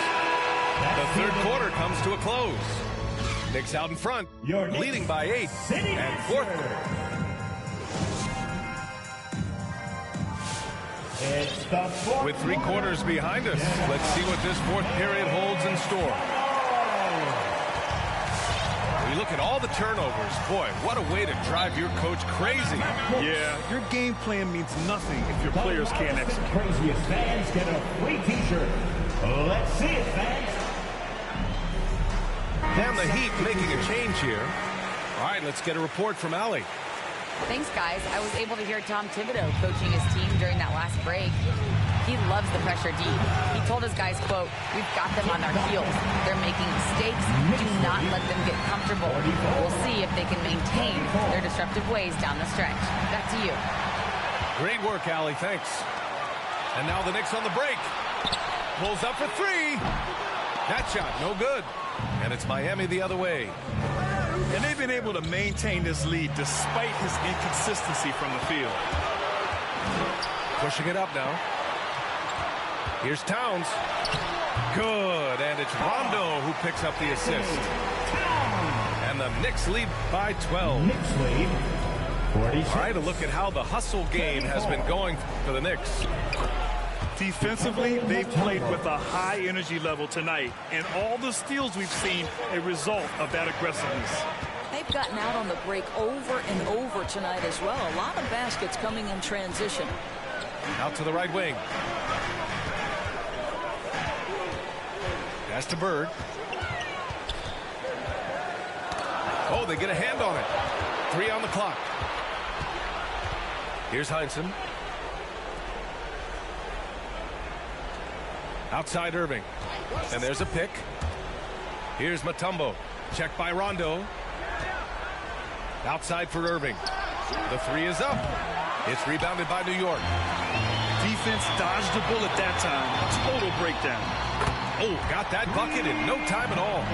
The third quarter comes to a close. Knicks out in front, leading by 8. And fourth. With 3 quarters behind us, let's see what this fourth period holds in store. We look at all the turnovers. Boy, what a way to drive your coach crazy. Yeah, your game plan means nothing if your players can't execute. Craziest fans get a free t-shirt. Let's see it, fans. Damn, the Heat making a change here. All right, let's get a report from Allie. Thanks, guys. I was able to hear Tom Thibodeau coaching his team during that last break. He loves the pressure deep. He told his guys, quote, "We've got them on their heels. They're making mistakes. Do not let them get comfortable. We'll see if they can maintain their disruptive ways down the stretch." Back to you. Great work, Allie. Thanks. And now the Knicks on the break. Pulls up for 3. That shot, no good. And it's Miami the other way. And they've been able to maintain this lead despite his inconsistency from the field. Pushing it up now. Here's Towns. Good, and it's Rondo who picks up the assist. And the Knicks lead by 12. Knicks lead 46. All right, a look at how the hustle game has been going for the Knicks. Defensively, they've played with a high energy level tonight, and all the steals we've seen a result of that aggressiveness. They've gotten out on the break over and over tonight as well. A lot of baskets coming in transition. Out to the right wing. Pass to Bird. Oh, they get a hand on it. 3 on the clock. Here's Heinsohn. Outside Irving. And there's a pick. Here's Mutombo. Checked by Rondo. Outside for Irving. The 3 is up. It's rebounded by New York. Defense dodged the bullet that time. Total breakdown. Oh, got that bucket in no time at all.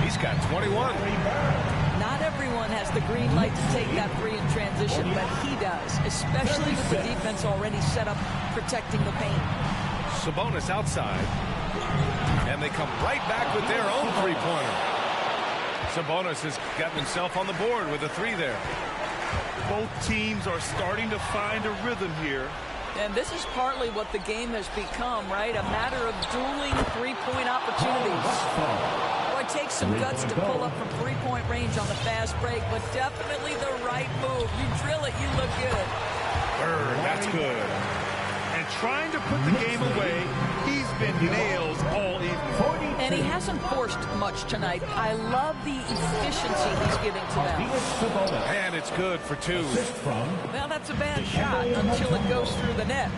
He's got 21. Not everyone has the green light to take that 3 in transition, but he does, especially with the defense already set up protecting the paint. Sabonis outside. And they come right back with their own 3-pointer. Sabonis has gotten himself on the board with a 3 there. Both teams are starting to find a rhythm here. And this is partly what the game has become, right? A matter of dueling 3-point opportunities. Boy, takes some guts to pull up from three-point range on the fast break, but definitely the right move. You drill it, you look good. Bird, that's good. And trying to put the game away, he's been nails all evening. And he hasn't forced much tonight. I love the efficiency he's giving to them. And it's good for two. Well, that's a bad shot until it goes through the net.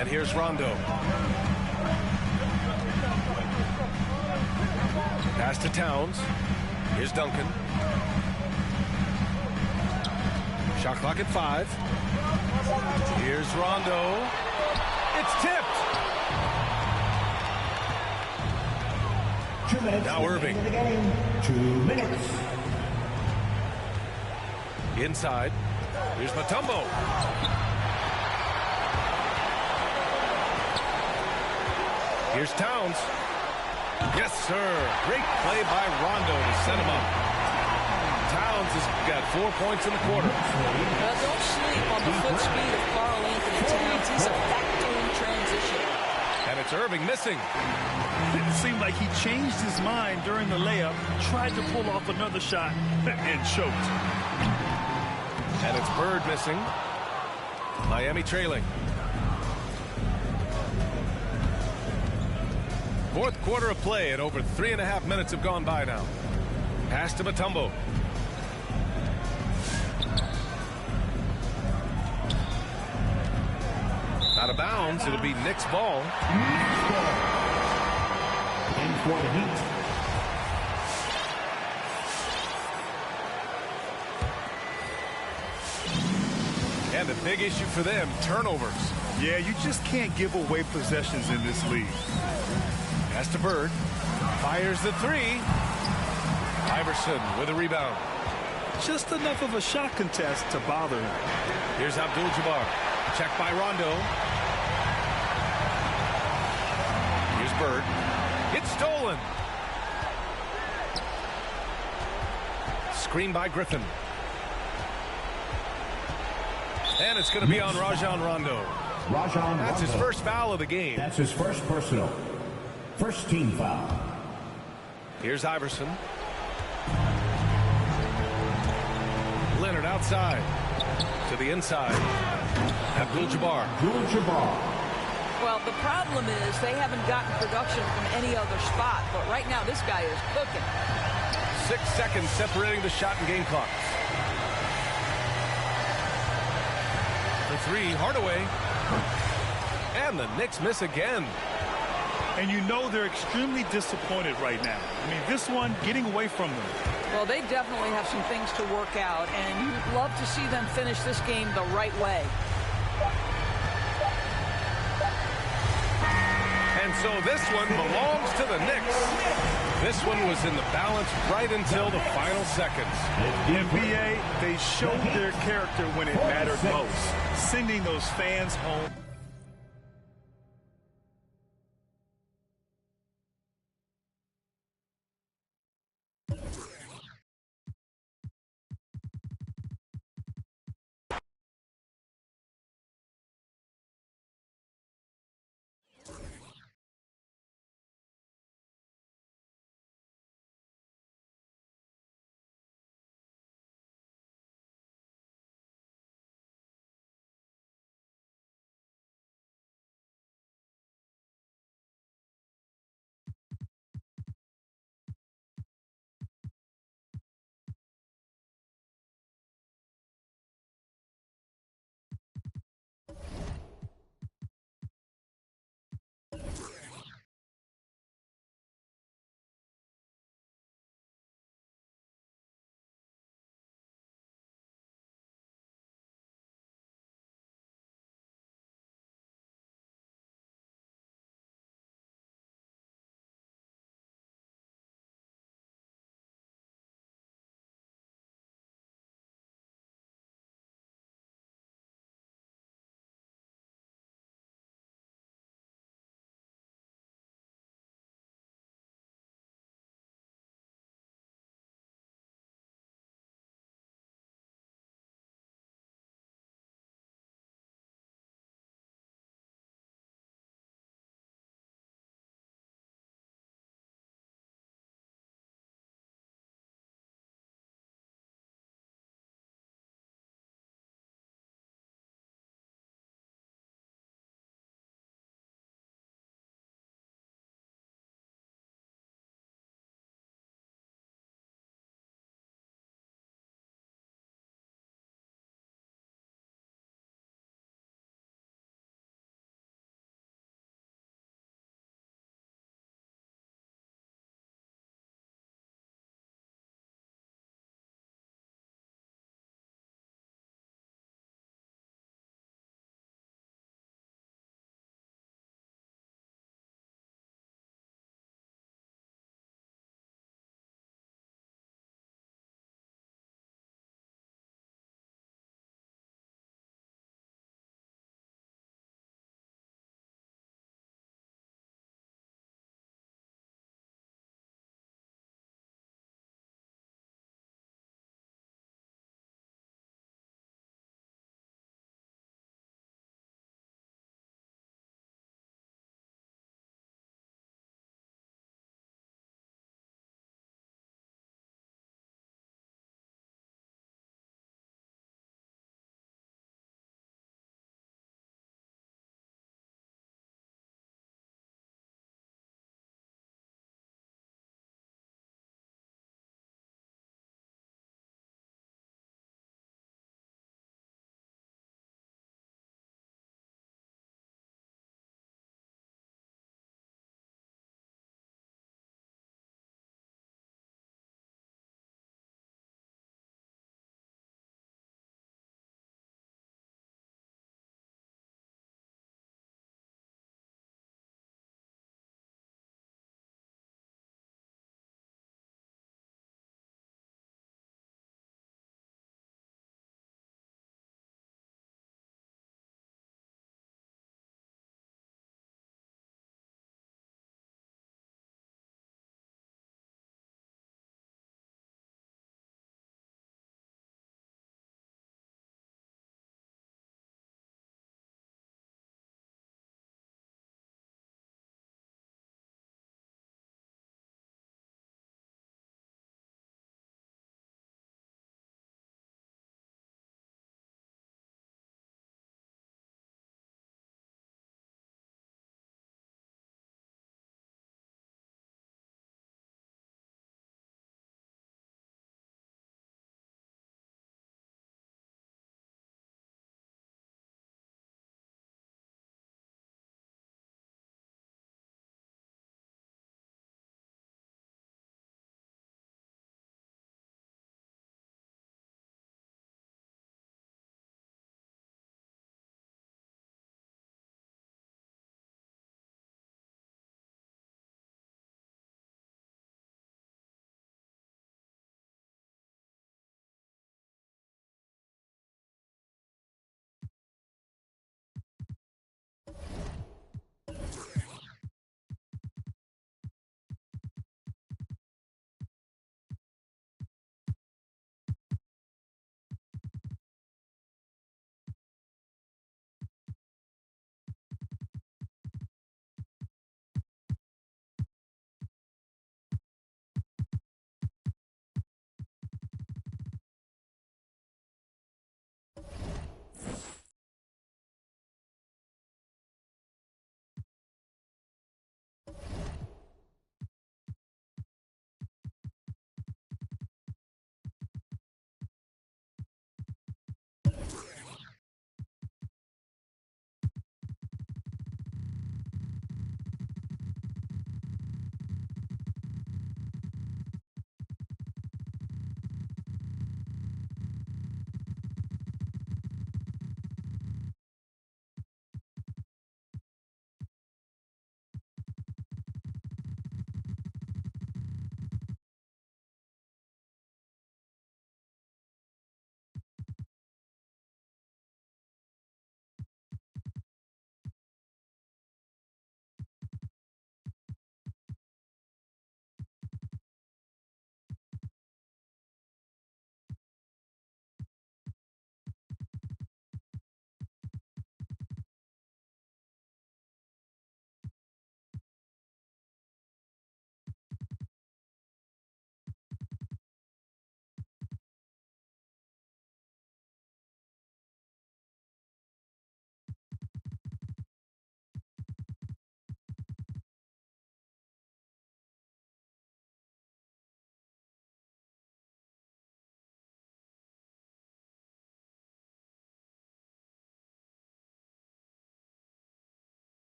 And here's Rondo. Pass to Towns. Here's Duncan. Shot clock at 5. Here's Rondo. It's tipped. Now Irving. 2 minutes. Inside. Here's Mutombo. Here's Towns. Yes, sir. Great play by Rondo to set him up. Towns has got 4 points in the quarter. Well, don't sleep on the foot speed of Karl Anthony Towns. He's a factor in transition. And it's Irving missing. It seemed like he changed his mind during the layup, tried to pull off another shot, and choked. And it's Bird missing. Miami trailing. Fourth quarter of play, and over 3.5 minutes have gone by now. Pass to Mutombo. Out of bounds, it'll be Knicks ball. And for the Heat. And a big issue for them, turnovers. Yeah, you just can't give away possessions in this league. Pass to Bird. Fires the three. Iverson with a rebound. Just enough of a shot contest to bother him. Here's Abdul-Jabbar. Checked by Rondo. Here's Bird. It's stolen. Screen by Griffin. And it's going to be on Rajon Rondo. That's his first foul of the game. That's his first personal. First team foul. Here's Iverson. Leonard outside. To the inside. Abdul-Jabbar. Well, the problem is they haven't gotten production from any other spot, but right now this guy is cooking. 6 seconds separating the shot and game clock. The three, Hardaway. And the Knicks miss again. And you know they're extremely disappointed right now. I mean, this one getting away from them. Well, they definitely have some things to work out, and you'd love to see them finish this game the right way. And so this one belongs to the Knicks. This one was in the balance right until the final seconds. The NBA, they showed their character when it mattered most, sending those fans home.